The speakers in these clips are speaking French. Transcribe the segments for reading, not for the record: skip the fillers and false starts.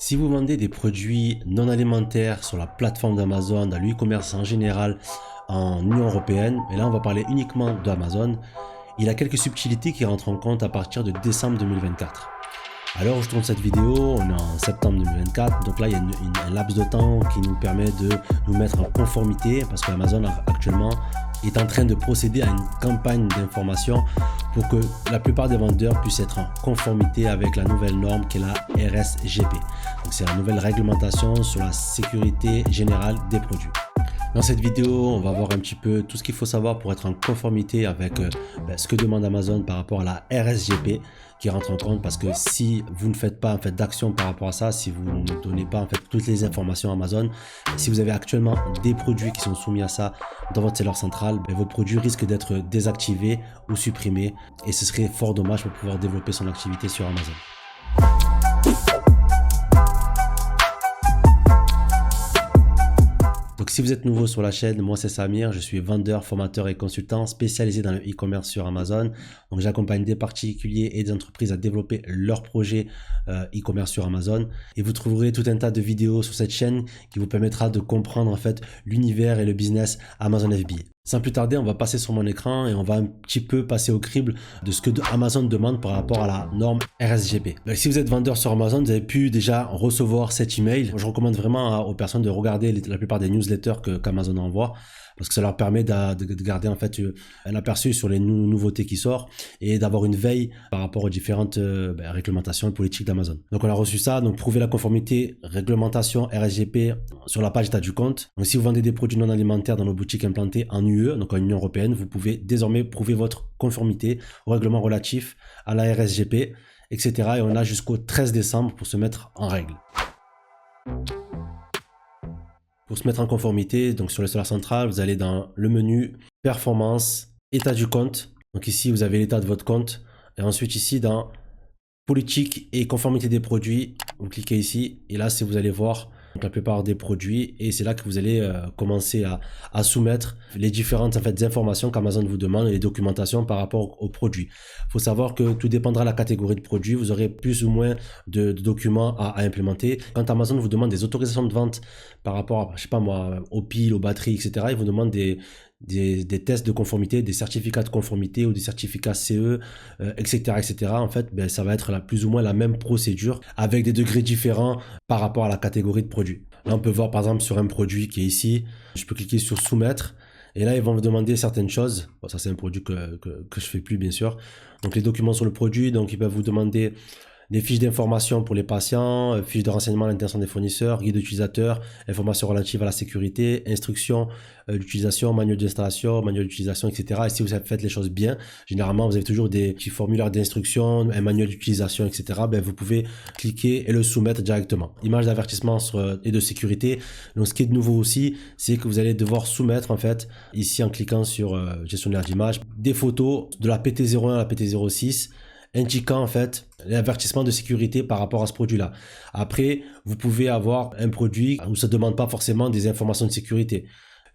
Si vous vendez des produits non alimentaires sur la plateforme d'Amazon, dans l'e-commerce en général, en Union Européenne, et là on va parler uniquement d'Amazon, il y a quelques subtilités qui rentrent en compte à partir de décembre 2024. À l'heure où je tourne cette vidéo, on est en septembre 2024, donc là il y a un laps de temps qui nous permet de nous mettre en conformité parce qu'Amazon actuellement est en train de procéder à une campagne d'information pour que la plupart des vendeurs puissent être en conformité avec la nouvelle norme qui est la RSGP. Donc c'est la nouvelle réglementation sur la sécurité générale des produits. Dans cette vidéo, on va voir un petit peu tout ce qu'il faut savoir pour être en conformité avec ce que demande Amazon par rapport à la RSGP qui rentre en compte, parce que si vous ne faites pas d'action par rapport à ça, si vous ne donnez pas toutes les informations à Amazon, si vous avez actuellement des produits qui sont soumis à ça dans votre seller central, vos produits risquent d'être désactivés ou supprimés et ce serait fort dommage pour pouvoir développer son activité sur Amazon. Donc si vous êtes nouveau sur la chaîne, moi c'est Samir, je suis vendeur, formateur et consultant spécialisé dans le e-commerce sur Amazon. Donc j'accompagne des particuliers et des entreprises à développer leurs projets e-commerce sur Amazon. Et vous trouverez tout un tas de vidéos sur cette chaîne qui vous permettra de comprendre en fait l'univers et le business Amazon FBA. Sans plus tarder, on va passer sur mon écran et on va un petit peu passer au crible de ce que Amazon demande par rapport à la norme RSGP. Donc, si vous êtes vendeur sur Amazon, vous avez pu déjà recevoir cet email. Je recommande vraiment aux personnes de regarder la plupart des newsletters qu'Amazon envoie, parce que ça leur permet de garder en fait un aperçu sur les nouveautés qui sortent et d'avoir une veille par rapport aux différentes réglementations et politiques d'Amazon. Donc on a reçu ça, donc prouver la conformité réglementation RSGP sur la page état du compte. Donc si vous vendez des produits non alimentaires dans nos boutiques implantées en UE, donc en Union Européenne, vous pouvez désormais prouver votre conformité au règlement relatif à la RSGP, etc. Et on a jusqu'au 13 décembre pour se mettre en règle. Pour se mettre en conformité, donc sur le seller central, vous allez dans le menu performance, état du compte. Donc ici, vous avez l'état de votre compte. Et ensuite ici, dans politique et conformité des produits, vous cliquez ici. Et là, c'est vous allez voir la plupart des produits. Et c'est là que vous allez commencer à soumettre les différentes informations qu'Amazon vous demande et les documentations par rapport aux produits. Il faut savoir que tout dépendra de la catégorie de produits. Vous aurez plus ou moins de documents à implémenter. Quand Amazon vous demande des autorisations de vente par rapport à, je sais pas moi, aux piles, aux batteries, etc., il vous demande des tests de conformité, des certificats de conformité ou des certificats CE, etc., etc. En fait, ça va être plus ou moins la même procédure avec des degrés différents par rapport à la catégorie de produit. Là, on peut voir par exemple sur un produit qui est ici, je peux cliquer sur soumettre. Et là, ils vont me demander certaines choses. Bon, ça, c'est un produit que je fais plus, bien sûr. Donc, les documents sur le produit. Donc, ils peuvent vous demander des fiches d'information pour les patients, fiches de renseignement à l'intention des fournisseurs, guide d'utilisateur, informations relatives à la sécurité, instructions d'utilisation, manuel d'installation, manuel d'utilisation, etc. Et si vous faites les choses bien, généralement, vous avez toujours des petits formulaires d'instruction, un manuel d'utilisation, etc. Vous pouvez cliquer et le soumettre directement. Image d'avertissement et de sécurité. Donc, ce qui est de nouveau aussi, c'est que vous allez devoir soumettre, en fait, ici en cliquant sur gestionnaire d'image, des photos de la PT01 à la PT06, indiquant en fait l'avertissement de sécurité par rapport à ce produit-là. Après, vous pouvez avoir un produit où ça ne demande pas forcément des informations de sécurité.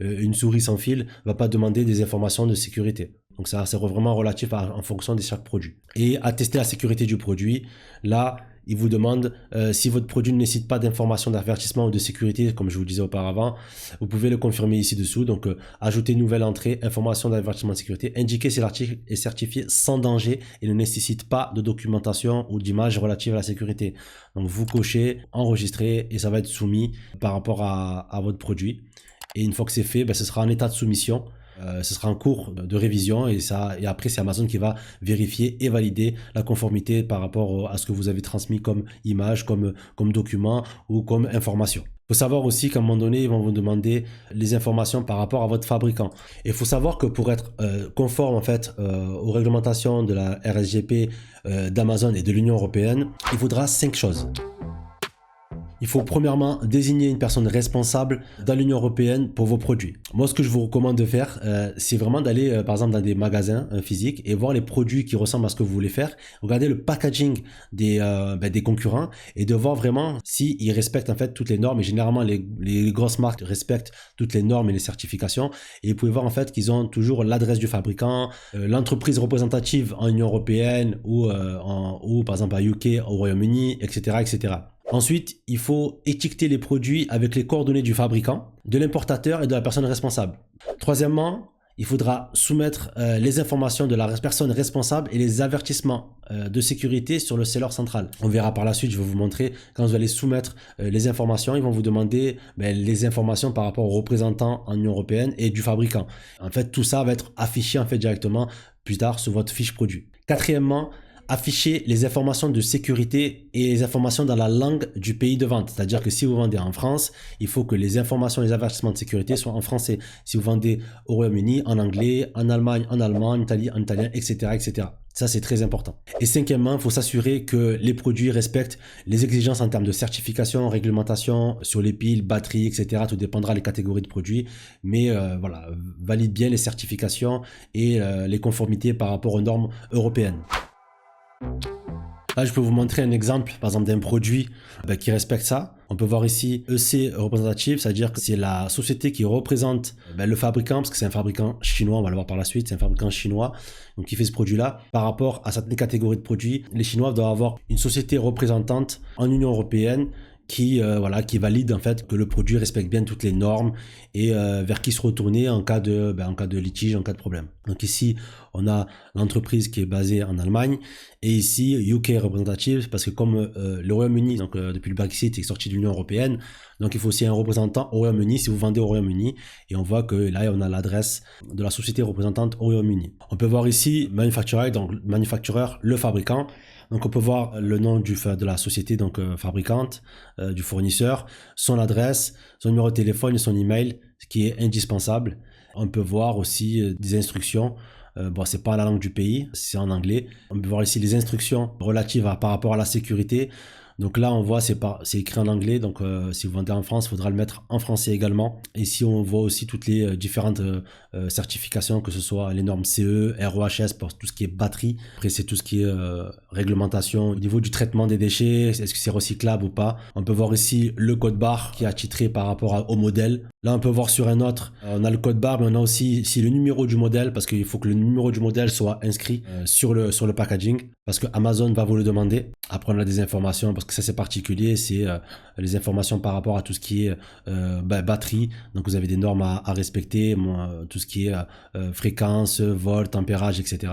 Une souris sans fil ne va pas demander des informations de sécurité. Donc ça, c'est vraiment relatif en fonction de chaque produit. Et attester la sécurité du produit, là, il vous demande si votre produit ne nécessite pas d'informations d'avertissement ou de sécurité, comme je vous le disais auparavant, vous pouvez le confirmer ici dessous. Donc, ajouter une nouvelle entrée, information d'avertissement de sécurité, indiquer si l'article est certifié sans danger et ne nécessite pas de documentation ou d'image relative à la sécurité. Donc, vous cochez, enregistrez et ça va être soumis par rapport à votre produit. Et une fois que c'est fait, ce sera en état de soumission. Ce sera en cours de révision et après c'est Amazon qui va vérifier et valider la conformité par rapport à ce que vous avez transmis comme image, comme document ou comme information. Il faut savoir aussi qu'à un moment donné, ils vont vous demander les informations par rapport à votre fabricant. Et il faut savoir que pour être conforme en fait aux réglementations de la RSGP d'Amazon et de l'Union Européenne, il faudra 5 choses. Il faut premièrement désigner une personne responsable dans l'Union Européenne pour vos produits. Moi, ce que je vous recommande de faire, c'est vraiment d'aller, par exemple, dans des magasins physiques et voir les produits qui ressemblent à ce que vous voulez faire. Regardez le packaging des concurrents et de voir vraiment s'ils respectent en fait toutes les normes. Et généralement, les grosses marques respectent toutes les normes et les certifications. Et vous pouvez voir en fait qu'ils ont toujours l'adresse du fabricant, l'entreprise représentative en Union Européenne ou par exemple à UK, au Royaume-Uni, etc., etc. Ensuite, il faut étiqueter les produits avec les coordonnées du fabricant, de l'importateur et de la personne responsable. Troisièmement, il faudra soumettre les informations de la personne responsable et les avertissements de sécurité sur le seller central. On verra par la suite, je vais vous montrer, quand vous allez soumettre les informations, ils vont vous demander les informations par rapport aux représentants en Union européenne et du fabricant. En fait, tout ça va être affiché en fait directement plus tard sur votre fiche produit. Quatrièmement, afficher les informations de sécurité et les informations dans la langue du pays de vente. C'est-à-dire que si vous vendez en France, il faut que les informations, les avertissements de sécurité soient en français. Si vous vendez au Royaume-Uni, en anglais, en Allemagne, en allemand, en Italie, en italien, etc., etc. Ça, c'est très important. Et cinquièmement, il faut s'assurer que les produits respectent les exigences en termes de certification, réglementation sur les piles, batteries, etc. Tout dépendra des catégories de produits. Mais voilà, valide bien les certifications et les conformités par rapport aux normes européennes. Là, je peux vous montrer un exemple, par exemple, d'un produit qui respecte ça. On peut voir ici EC représentatif, c'est-à-dire que c'est la société qui représente le fabricant, parce que c'est un fabricant chinois, on va le voir par la suite, c'est un fabricant chinois, donc qui fait ce produit-là. Par rapport à certaines catégories de produits, les Chinois doivent avoir une société représentante en Union européenne qui valide en fait que le produit respecte bien toutes les normes et vers qui se retourner en cas de litige, en cas de problème. Donc ici, on a l'entreprise qui est basée en Allemagne et ici UK représentative parce que comme le Royaume-Uni, donc depuis le Brexit, est sorti de l'Union européenne, donc il faut aussi un représentant au Royaume-Uni si vous vendez au Royaume-Uni et on voit que là on a l'adresse de la société représentante au Royaume-Uni. On peut voir ici manufacturer, donc manufactureur, le fabricant. Donc on peut voir le nom de la société donc fabricante, du fournisseur, son adresse, son numéro de téléphone et son email, ce qui est indispensable. On peut voir aussi des instructions. C'est pas la langue du pays, c'est en anglais. On peut voir ici les instructions relatives par rapport à la sécurité. Donc là, on voit, c'est écrit en anglais. Donc, si vous vendez en France, il faudra le mettre en français également. Ici, on voit aussi toutes les différentes certifications, que ce soit les normes CE, ROHS pour tout ce qui est batterie. Après, c'est tout ce qui est réglementation au niveau du traitement des déchets. Est-ce que c'est recyclable ou pas? On peut voir ici le code barre qui est attitré par rapport au modèle. Là, on peut voir sur un autre, on a le code barre, mais on a aussi ici le numéro du modèle parce qu'il faut que le numéro du modèle soit inscrit sur le packaging parce que Amazon va vous le demander. Après, on a des informations parce que ça, c'est particulier. C'est les informations par rapport à tout ce qui est batterie. Donc, vous avez des normes à respecter, tout ce qui est fréquence, vol, tempérage, etc.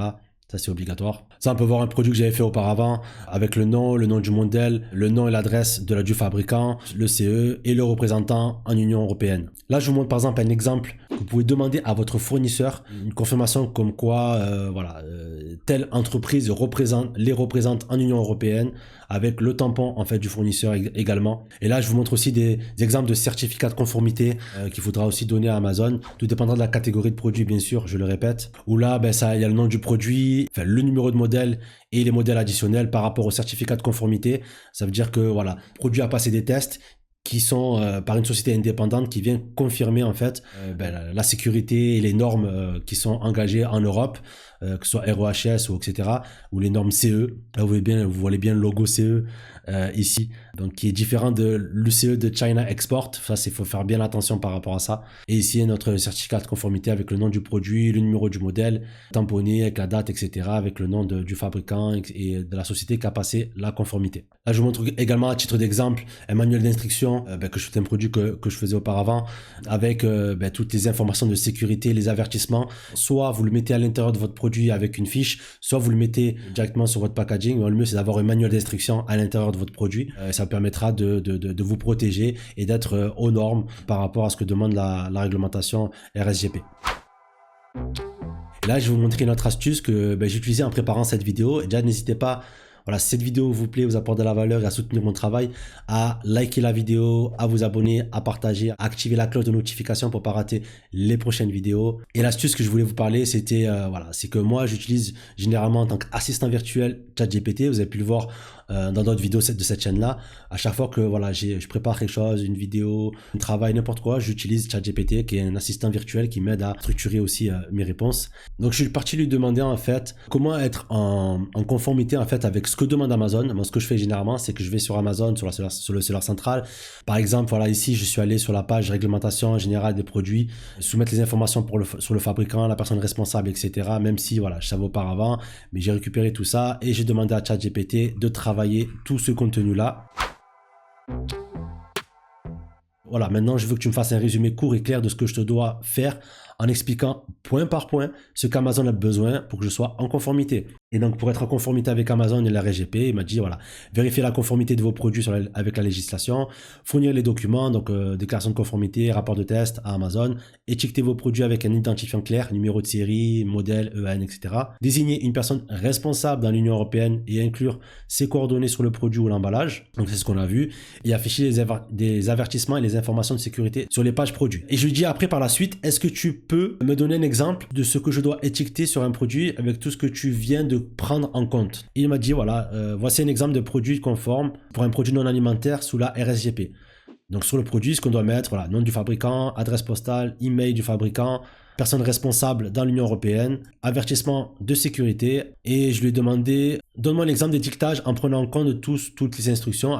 Ça, c'est obligatoire. Ça, on peut voir un produit que j'avais fait auparavant avec le nom du modèle, le nom et l'adresse du fabricant, le CE et le représentant en Union européenne. Là, je vous montre par exemple un exemple que vous pouvez demander à votre fournisseur, une confirmation comme quoi telle entreprise les représente en Union européenne avec le tampon en fait du fournisseur également. Et là, je vous montre aussi des exemples de certificats de conformité qu'il faudra aussi donner à Amazon. Tout dépendra de la catégorie de produit, bien sûr, je le répète. Où là, il y a le nom du produit, le numéro de modèle et les modèles additionnels par rapport au certificat de conformité. Ça veut dire que voilà, le produit a passé des tests qui sont par une société indépendante qui vient confirmer en fait la sécurité et les normes qui sont engagées en Europe, que ce soit ROHS ou etc. ou les normes CE. Là vous voyez bien le logo CE ici, donc qui est différent de l'UCE de China Export. Ça, il faut faire bien attention par rapport à ça. Et ici notre certificat de conformité avec le nom du produit, le numéro du modèle, tamponné avec la date, etc. avec le nom du fabricant et de la société qui a passé la conformité. Là, je vous montre également à titre d'exemple un manuel d'instruction que je fais un produit que je faisais auparavant avec toutes les informations de sécurité, les avertissements. Soit vous le mettez à l'intérieur de votre produit avec une fiche, soit vous le mettez directement sur votre packaging. Mais le mieux, c'est d'avoir un manuel d'instruction à l'intérieur de votre produit. Ça permettra de vous protéger et d'être aux normes par rapport à ce que demande la réglementation RSGP. Là, je vais vous montrer une autre astuce que j'ai utilisée en préparant cette vidéo. Et déjà, n'hésitez pas, voilà, si cette vidéo vous plaît, vous apporte de la valeur et à soutenir mon travail, à liker la vidéo, à vous abonner, à partager, à activer la cloche de notification pour pas rater les prochaines vidéos. Et l'astuce que je voulais vous parler, c'était c'est que moi j'utilise généralement en tant qu'assistant virtuel ChatGPT. Vous avez pu le voir dans d'autres vidéos de cette chaîne-là. À chaque fois que je prépare quelque chose, une vidéo, un travail, n'importe quoi, j'utilise ChatGPT qui est un assistant virtuel qui m'aide à structurer aussi mes réponses. Donc je suis parti lui demander en fait comment être en conformité en fait avec ce que demande Amazon. Moi, ce que je fais généralement, c'est que je vais sur Amazon, sur le seller central. Par exemple, voilà, ici, je suis allé sur la page réglementation générale des produits, soumettre les informations sur le fabricant, la personne responsable, etc. Même si, voilà, je savais auparavant, mais j'ai récupéré tout ça et j'ai demandé à ChatGPT de travailler tout ce contenu-là. Voilà, maintenant je veux que tu me fasses un résumé court et clair de ce que je te dois faire en expliquant point par point ce qu'Amazon a besoin pour que je sois en conformité. Et donc pour être en conformité avec Amazon et la RGP, il m'a dit voilà, vérifier la conformité de vos produits avec la législation, fournir les documents, donc déclaration de conformité, rapport de test à Amazon, étiqueter vos produits avec un identifiant clair, numéro de série, modèle, EAN, etc. Désigner une personne responsable dans l'Union européenne et inclure ses coordonnées sur le produit ou l'emballage, donc c'est ce qu'on a vu, et afficher des avertissements et les informations de sécurité sur les pages produits. Et je lui dis après par la suite, est-ce que tu peux me donner un exemple de ce que je dois étiqueter sur un produit avec tout ce que tu viens de prendre en compte? Et il m'a dit voilà, voici un exemple de produit conforme pour un produit non alimentaire sous la RGP. Donc sur le produit, ce qu'on doit mettre, voilà, nom du fabricant, adresse postale, email du fabricant, personne responsable dans l'Union européenne, avertissement de sécurité. Et je lui ai demandé, donne-moi l'exemple d'étiquetage en prenant en compte de toutes les instructions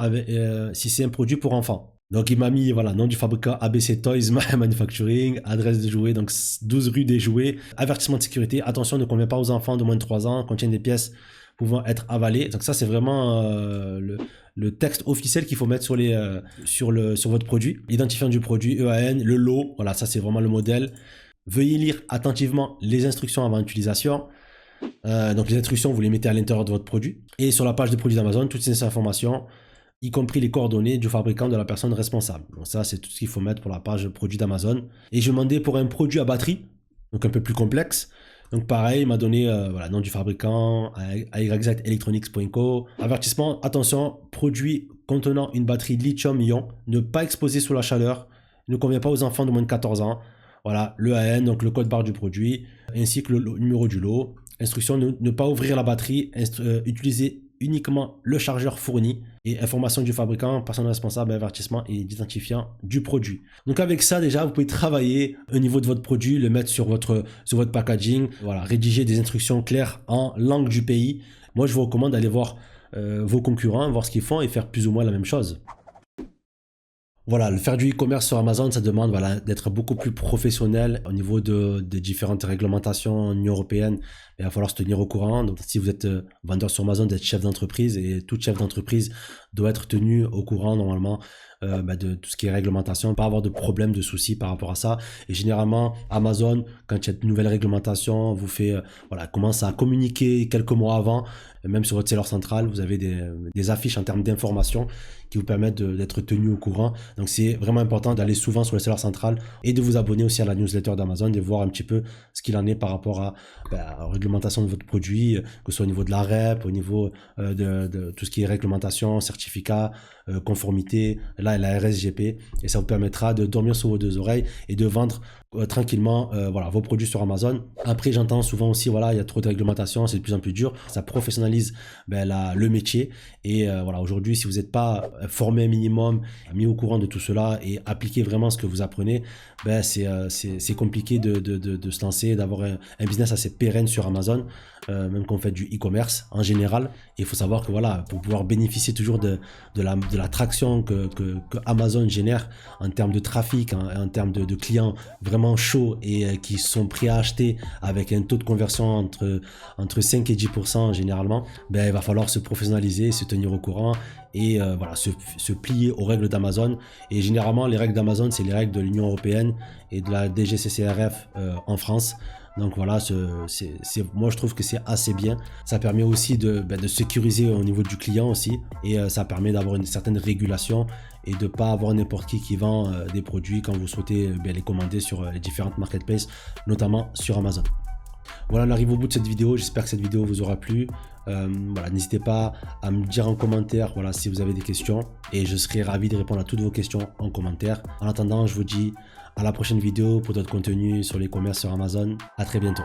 si c'est un produit pour enfants. Donc il m'a mis voilà, nom du fabricant ABC Toys Manufacturing, adresse de jouets, donc 12 rue des jouets, avertissement de sécurité, attention ne convient pas aux enfants de moins de 3 ans, contient des pièces pouvant être avalées. Donc ça c'est vraiment le texte officiel qu'il faut mettre sur votre produit. Identifiant du produit, EAN, le lot, voilà ça c'est vraiment le modèle. Veuillez lire attentivement les instructions avant utilisation. Donc les instructions vous les mettez à l'intérieur de votre produit. Et sur la page de produits d'Amazon, toutes ces informations, y compris les coordonnées du fabricant de la personne responsable. Donc ça, c'est tout ce qu'il faut mettre pour la page produit d'Amazon. Et je demandais pour un produit à batterie, donc un peu plus complexe. Donc pareil, il m'a donné voilà, nom du fabricant, ayzelectronics.co. Avertissement, attention, produit contenant une batterie lithium-ion, ne pas exposé sous la chaleur, ne convient pas aux enfants de moins de 14 ans. Voilà, le AN, donc le code barre du produit, ainsi que le numéro du lot. Instruction, ne pas ouvrir la batterie, utiliser uniquement le chargeur fourni et information du fabricant, personne responsable, avertissement et identifiant du produit. Donc avec ça déjà, vous pouvez travailler au niveau de votre produit, le mettre sur votre packaging, voilà, rédiger des instructions claires en langue du pays. Moi, je vous recommande d'aller voir vos concurrents, voir ce qu'ils font et faire plus ou moins la même chose. Voilà, le faire du e-commerce sur Amazon, ça demande voilà, d'être beaucoup plus professionnel au niveau des différentes réglementations en Union européenne. Il va falloir se tenir au courant. Donc, si vous êtes vendeur sur Amazon, d'être chef d'entreprise et tout chef d'entreprise doit être tenu au courant normalement de tout ce qui est réglementation, pas avoir de problème, de soucis par rapport à ça. Et généralement, Amazon, quand il y a de nouvelles réglementations, vous fait commence à communiquer quelques mois avant. Même sur votre seller central, vous avez des affiches en termes d'information qui vous permettent d'être tenu au courant. Donc c'est vraiment important d'aller souvent sur le seller central et de vous abonner aussi à la newsletter d'Amazon, de voir un petit peu ce qu'il en est par rapport à la réglementation de votre produit, que ce soit au niveau de la REP, au niveau de tout ce qui est réglementation, certificat, conformité, là la RSGP, et ça vous permettra de dormir sur vos deux oreilles et de vendre tranquillement vos produits sur Amazon. Après j'entends souvent aussi il y a trop de réglementation, c'est de plus en plus dur, ça professionnalise le métier et aujourd'hui si vous n'êtes pas formé un minimum, mis au courant de tout cela et appliquer vraiment ce que vous apprenez, c'est compliqué de se lancer, d'avoir un business assez pérenne sur Amazon, même quand on fait du e-commerce en général. Et il faut savoir que pour pouvoir bénéficier toujours de la traction que Amazon génère en termes de trafic, en termes de clients vraiment chauds et qui sont prêts à acheter avec un taux de conversion entre 5 et 10% généralement, il va falloir se professionnaliser, se tenir au courant et se plier aux règles d'Amazon. Et généralement les règles d'Amazon, c'est les règles de l'Union européenne et de la DGCCRF en France. Donc moi je trouve que c'est assez bien. Ça permet aussi de sécuriser au niveau du client aussi, et ça permet d'avoir une certaine régulation et de ne pas avoir n'importe qui vend des produits quand vous souhaitez les commander sur les différentes marketplaces, notamment sur Amazon. Voilà, on arrive au bout de cette vidéo. J'espère que cette vidéo vous aura plu. N'hésitez pas à me dire en commentaire si vous avez des questions, et je serai ravi de répondre à toutes vos questions en commentaire. En attendant, je vous dis à la prochaine vidéo pour d'autres contenus sur les commerces sur Amazon. À très bientôt.